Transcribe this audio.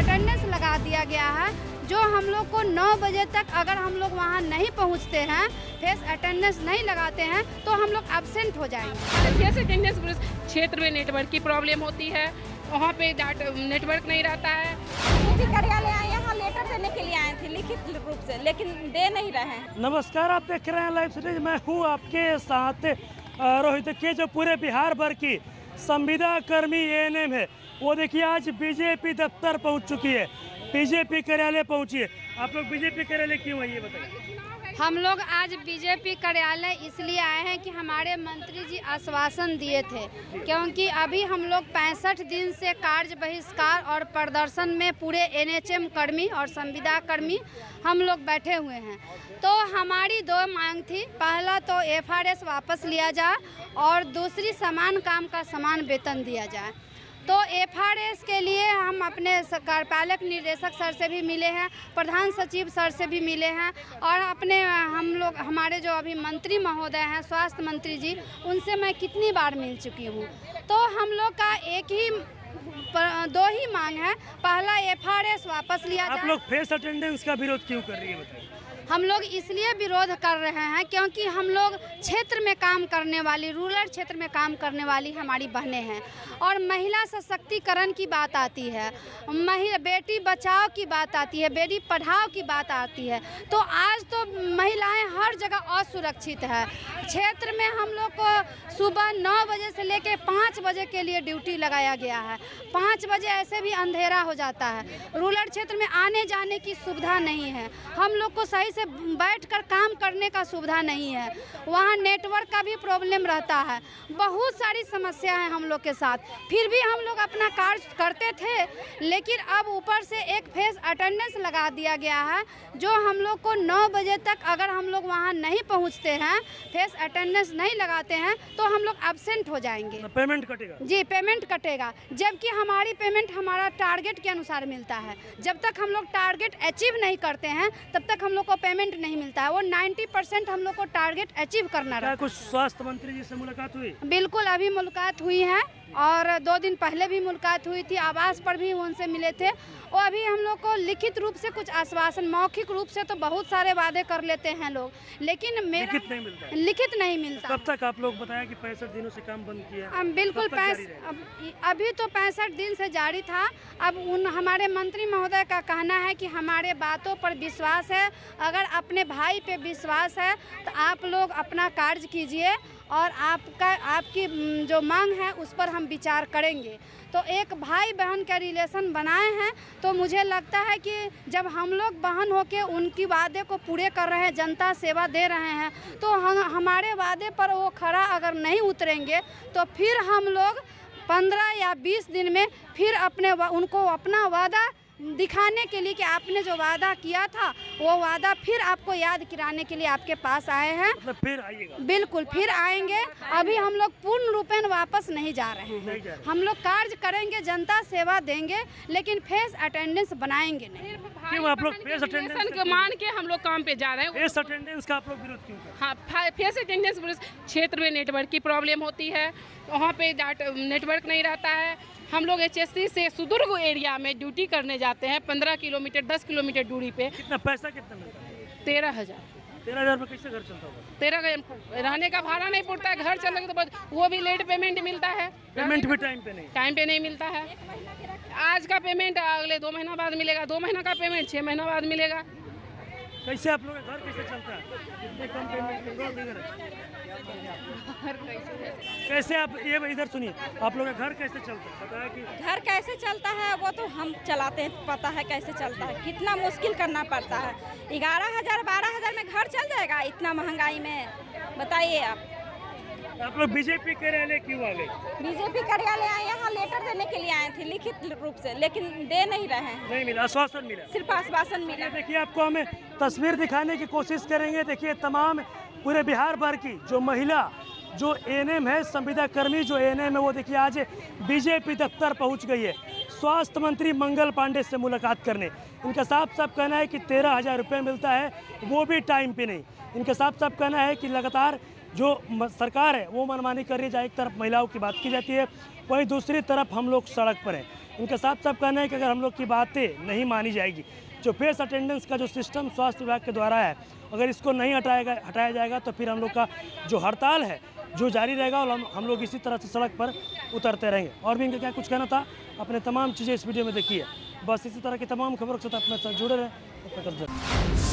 Attendance लगा दिया गया है, जो हम लोग को 9 बजे तक अगर हम लोग वहाँ नहीं पहुँचते हैं, फेस अटेंडेंस नहीं लगाते हैं तो हम लोग एब्सेंट हो जाएंगे। फेस अटेंडेंस क्षेत्र में नेटवर्क की प्रॉब्लम होती है, वहाँ पे नेटवर्क नहीं रहता है। कार्यालय आए यहाँ लेटर देने के लिए आए थे लिखित रूप से, लेकिन दे नहीं रहे हैं। नमस्कार, आप देख रहे हैं लाइव सीरीज। मैं हूँ आपके साथ रोहित के। जो पूरे बिहार भर की संविदा कर्मी एएनएम है वो देखिए आज बीजेपी दफ्तर पहुँच चुकी है, बीजेपी कार्यालय पहुँची है। आप लोग बीजेपी कार्यालय क्यों आए ये बताइए। हम लोग आज बीजेपी कार्यालय इसलिए आए हैं कि हमारे मंत्री जी आश्वासन दिए थे, क्योंकि अभी हम लोग 65 दिन से कार्य बहिष्कार और प्रदर्शन में पूरे एनएचएम कर्मी और संविदा कर्मी हम लोग बैठे हुए हैं। तो हमारी 2 मांग थी, पहला तो एफआरएस वापस लिया जाए और दूसरी समान काम का समान वेतन दिया जाए। तो एफआरएस के लिए हम अपने कार्यपालक निदेशक सर से भी मिले हैं, प्रधान सचिव सर से भी मिले हैं और हमारे जो अभी मंत्री महोदय हैं, स्वास्थ्य मंत्री जी, उनसे मैं कितनी बार मिल चुकी हूँ। तो हम लोग का 2 ही मांग है, पहला एफआरएस वापस लिया जाए। आप लोग फेस अटेंडेंस का विरोध क्यों कर रही है बताइए। हम लोग इसलिए विरोध कर रहे हैं क्योंकि हम लोग क्षेत्र में काम करने वाली, रूरल क्षेत्र में काम करने वाली हमारी बहनें हैं और महिला सशक्तिकरण की बात आती है, बेटी बचाओ की बात आती है, बेटी पढ़ाओ की बात आती है। तो आज तो महिलाएं हर जगह असुरक्षित है। क्षेत्र में हम लोग को सुबह 9 बजे से लेकर 5 बजे के लिए ड्यूटी लगाया गया है। 5 बजे ऐसे भी अंधेरा हो जाता है। रूरल क्षेत्र में आने जाने की सुविधा नहीं है, हम लोग को सही से बैठकर काम करने का सुविधा नहीं है, वहाँ नेटवर्क का भी प्रॉब्लम रहता है, बहुत सारी समस्या है हम लोग के साथ। फिर भी हम लोग अपना कार्य करते थे, लेकिन अब ऊपर से एक फेस अटेंडेंस लगा दिया गया है, जो हम लोग को 9 बजे तक अगर हम लोग वहाँ नहीं पहुँचते हैं, फेस अटेंडेंस नहीं लगाते हैं तो हम लोग एब्सेंट हो जाएंगे। पेमेंट कटेगा? जी, पेमेंट कटेगा, जबकि हमारी पेमेंट हमारा टारगेट के अनुसार मिलता है। जब तक हम लोग टारगेट अचीव नहीं करते हैं तब तक हम लोग को पेमेंट नहीं मिलता है। वो 90% हम लोग को टारगेट अचीव करना रहता है। कुछ स्वास्थ्य मंत्री जी से मुलाकात हुई? बिल्कुल, अभी मुलाकात हुई है और 2 दिन पहले भी मुलाकात हुई थी, आवास पर भी उनसे मिले थे। और अभी हम लोग को लिखित रूप से कुछ आश्वासन, मौखिक रूप से तो बहुत सारे वादे कर लेते हैं लोग, लेकिन लिखित नहीं मिलता। कब तक आप लोग बताया कि 65 दिनों से काम बंद किया? बिल्कुल, अभी तो 65 दिन से जारी था। अब हमारे मंत्री महोदय का कहना है कि हमारे बातों पर विश्वास है, अगर अपने भाई पे विश्वास है तो आप लोग अपना कार्य कीजिए और आपकी जो मांग है उस पर हम विचार करेंगे। तो एक भाई बहन का रिलेशन बनाए हैं, तो मुझे लगता है कि जब हम लोग बहन होके उनकी वादे को पूरे कर रहे हैं, जनता सेवा दे रहे हैं, तो हमारे वादे पर वो खरा अगर नहीं उतरेंगे तो फिर हम लोग 15 या 20 दिन में फिर उनको अपना वादा दिखाने के लिए कि आपने जो वादा किया था वो वादा फिर आपको याद कराने के लिए आपके पास आए हैं। मतलब फिर आइएगा? बिल्कुल, फिर आएंगे। अभी हम लोग पूर्ण रूपेण वापस नहीं जा रहे हैं, हम लोग कार्य करेंगे, जनता सेवा देंगे, लेकिन फेस अटेंडेंस बनाएंगे नहीं। क्यों आप लोग फेस अटेंडेंस को मान के हम लोग काम पे जा रहे हैं? फेस अटेंडेंस का आप लोग विरोध क्यों कर रहे हैं? हाँ, फेस अटेंडेंस क्षेत्र में नेटवर्क की प्रॉब्लम होती है, वहाँ पे नेटवर्क नहीं रहता है। हम लोग एचएससी से सुदूर एरिया में ड्यूटी करने जाते हैं, 15 किलोमीटर 10 किलोमीटर दूरी पे। कितना पैसा मिलता है? 13,000। 13,000 में कैसे घर चलता होगा? 13,000 रहने का भाड़ा नहीं पड़ता है, घर चलने के बाद वो भी लेट पेमेंट मिलता है। पेमेंट भी टाइम पे नहीं मिलता है। आज का पेमेंट अगले 2 महीना बाद मिलेगा, 2 महीना का पेमेंट 6 महीना बाद मिलेगा। कैसे आप लोग का घर कैसे चलता है? इतने कम पेमेंट कैसे आप ये इधर सुनिए, आप लोग का घर कैसे चलता है बताया कि घर कैसे चलता है वो तो हम चलाते हैं, पता है कैसे चलता है, कितना मुश्किल करना पड़ता है। 11,000 12,000 में घर चल जाएगा इतना महंगाई में? बताइए आप लोग बीजेपी कार्यालय क्यों आ गए? बीजेपी कार्यालय आए यहाँ लेटर देने के लिए आए थे लिखित रूप से, लेकिन दे नहीं रहे हैं। नहीं मिला, आश्वासन मिला? सिर्फ आश्वासन मिला। देखिए, आपको हमें तस्वीर दिखाने की कोशिश करेंगे। देखिए, तमाम पूरे बिहार भर की जो महिला जो एएनएम है, संविदा कर्मी जो एएनएम है, वो देखिए आज बीजेपी दफ्तर पहुंच गई है स्वास्थ्य मंत्री मंगल पांडे से मुलाकात करने। इनका साफ साफ कहना है कि 13,000 रुपये मिलता है, वो भी टाइम पे नहीं। इनका साफ साफ कहना है कि लगातार जो सरकार है वो मनमानी कर रही है, जहाँ एक तरफ महिलाओं की बात की जाती है, वहीं दूसरी तरफ हम लोग सड़क पर हैं। इनका साफ साफ कहना है कि अगर हम लोग की बातें नहीं मानी जाएगी, जो फेस अटेंडेंस का जो सिस्टम स्वास्थ्य विभाग के द्वारा है, अगर इसको नहीं हटाया जाएगा तो फिर हम लोग का जो हड़ताल है जो जारी रहेगा और हम लोग इसी तरह से सड़क पर उतरते रहेंगे। और भी इनका क्या कुछ कहना था, अपने तमाम चीज़ें इस वीडियो में देखिए। बस इसी तरह की तमाम खबरों के साथ अपने साथ जुड़े रहें।